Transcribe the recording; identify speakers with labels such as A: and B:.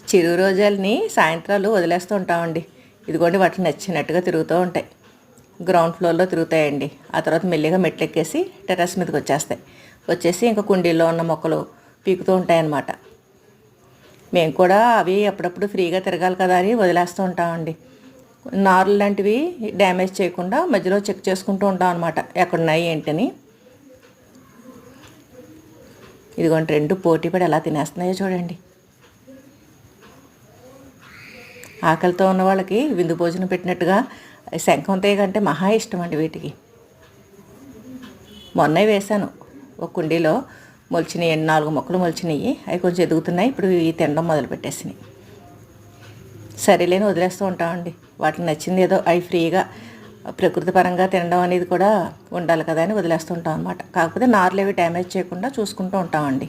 A: చిరు రోజాలని సాయంత్రాలు వదిలేస్తూ ఉంటామండి. ఇదిగోండి వాటిని నచ్చినట్టుగా తిరుగుతూ ఉంటాయి. గ్రౌండ్ ఫ్లోర్లో తిరుగుతాయండి. ఆ తర్వాత మెల్లిగా మెట్లు ఎక్కేసి టెర్రస్ మీదకి వచ్చేసి ఇంకా కుండీల్లో ఉన్న మొక్కలు పీకుతూ ఉంటాయన్నమాట. మేము కూడా అవి అప్పుడప్పుడు ఫ్రీగా తిరగాలి కదా అని వదిలేస్తూ ఉంటామండి. నార్లు లాంటివి డ్యామేజ్ చేయకుండా మధ్యలో చెక్ చేసుకుంటూ ఉంటాం అనమాట, ఎక్కడున్నాయి ఏంటని. ఇదిగోండి రెండు పోటీ పడి ఎలా తినేస్తున్నాయో చూడండి. ఆకలితో ఉన్న వాళ్ళకి విందు భోజనం పెట్టినట్టుగా శంఖం తీగ అంటే మహా ఇష్టం అండి వీటికి. మొన్నే వేశాను ఒక కుండీలో, మొలిచినాయి 4 మొక్కలు మొలిచినాయి. అవి కొంచెం ఎదుగుతున్నాయి. ఇప్పుడు ఇవి తినడం మొదలుపెట్టేసినాయి. సరేలేని వదిలేస్తూ ఉంటామండి. వాటికి నచ్చింది ఏదో అవి ఫ్రీగా ప్రకృతి పరంగా తినడం అనేది కూడా ఉండాలి కదా అని వదిలేస్తూ ఉంటాం అనమాట. కాకపోతే నార్లు అవి డ్యామేజ్ చేయకుండా చూసుకుంటూ ఉంటామండి.